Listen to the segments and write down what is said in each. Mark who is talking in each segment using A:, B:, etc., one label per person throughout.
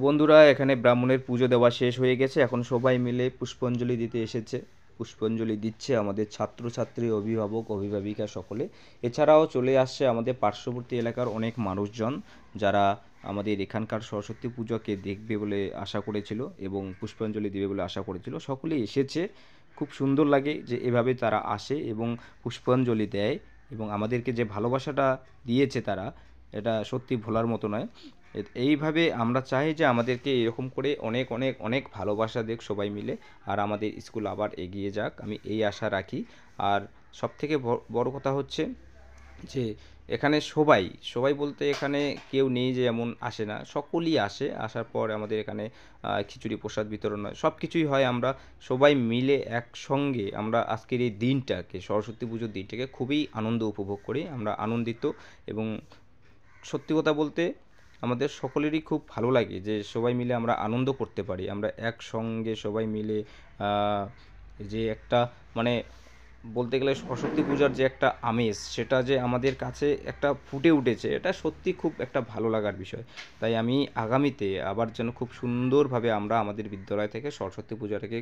A: বন্ধুরা, এখানে ব্রাহ্মণের পুজো দেওয়া শেষ হয়ে গেছে। এখন সবাই মিলে পুষ্পাঞ্জলি দিতে এসেছে। পুষ্পাঞ্জলি দিচ্ছে আমাদের ছাত্রছাত্রী, অভিভাবক, অভিভাবিকা সকলে। এছাড়াও চলে আসছে আমাদের পার্শ্ববর্তী এলাকার অনেক মানুষজন, যারা আমাদের এখানকার সরস্বতী পুজোকে দেখবে বলে আশা করেছিল এবং পুষ্পাঞ্জলি দেবে বলে আশা করেছিল। সকলেই এসেছে। খুব সুন্দর লাগে যে এভাবে তারা আসে এবং পুষ্পাঞ্জলি দেয় এবং আমাদেরকে যে ভালোবাসাটা দিয়েছে তারা, এটা সত্যি ভোলার মতো নয়। এইভাবে আমরা চাই যে আমাদেরকে এরকম করে অনেক অনেক অনেক ভালোবাসা দেখ সবাই মিলে, আর আমাদের স্কুল আবার এগিয়ে যাক, আমি এই আশা রাখি। আর সবথেকে বড় কথা হচ্ছে যে এখানে সবাই সবাই বলতে এখানে কেউ নেই যে এমন আসে না, সকলেই আসে। আসার পর আমাদের এখানে খিচুড়ি প্রসাদ বিতরণ হয়, সব কিছুই হয়। আমরা সবাই মিলে একসঙ্গে আমরা আজকের এই দিনটাকে, সরস্বতী পুজোর দিনটাকে খুবই আনন্দ উপভোগ করি, আমরা আনন্দিত। এবং সত্যি কথা বলতে আমাদের সকলেরই খুব ভালো লাগে যে সবাই মিলে আমরা আনন্দ করতে পারি, আমরা একসঙ্গে সবাই মিলে যে একটা মানে বলতে গেলে সরস্বতী পূজার যে একটা আমেজ, সেটা যে আমাদের কাছে একটা ফুটে উঠেছে, এটা সত্যি খুব একটা ভালো লাগার বিষয়। তাই আমি আগামীতে আবার যেন খুব সুন্দরভাবে আমরা আমাদের বিদ্যালয় থেকে সরস্বতী পূজাটাকে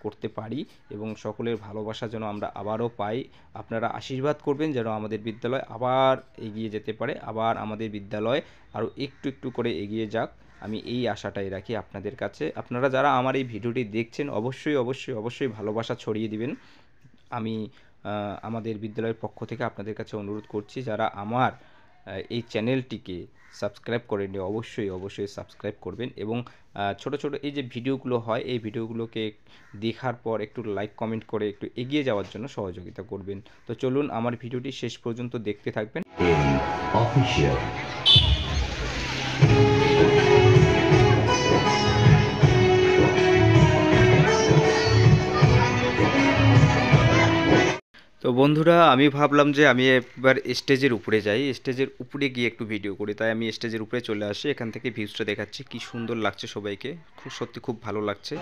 A: করতে পারি এবং সকলের ভালোবাসা যেন আমরা আবারও পাই। আপনারা আশীর্বাদ করবেন যেন আমাদের বিদ্যালয় আবার এগিয়ে যেতে পারে, আবার আমাদের বিদ্যালয় আরও একটু একটু করে এগিয়ে যাক। আমি এই আশাটাই রাখি আপনাদের কাছে। আপনারা যারা আমার এই ভিডিওটি দেখছেন, অবশ্যই অবশ্যই অবশ্যই ভালোবাসা ছড়িয়ে দিবেন। আমি আমাদের বিদ্যালয়ের পক্ষ থেকে আপনাদের কাছে অনুরোধ করছি, যারা আমার এই চ্যানেলটিকে সাবস্ক্রাইব করেননি, অবশ্যই অবশ্যই সাবস্ক্রাইব করবেন এবং ছোট ছোট এই যে ভিডিওগুলো হয়, এই ভিডিওগুলোকে দেখার পর একটু লাইক কমেন্ট করে একটু এগিয়ে যাওয়ার জন্য সহযোগিতা করবেন। তো চলুন আমার ভিডিওটি শেষ পর্যন্ত দেখতে থাকবেন। অফিসিয়াল। তো বন্ধুরা, আমি ভাবলাম যে আমি একবার স্টেজের উপরে যাই, স্টেজের উপরে গিয়ে একটু ভিডিও করি। তাই আমি স্টেজের উপরে চলে আসি, এখান থেকে ভিউজটা দেখাচ্ছি। কি সুন্দর লাগছে সবাইকে, খুব সত্যি খুব ভালো লাগছে।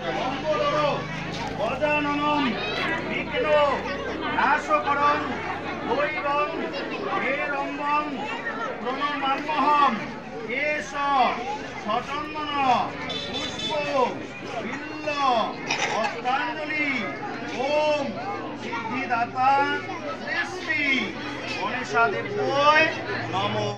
B: সিদ্ধিদাতা সৃষ্টি গণেশাদেব নমঃ।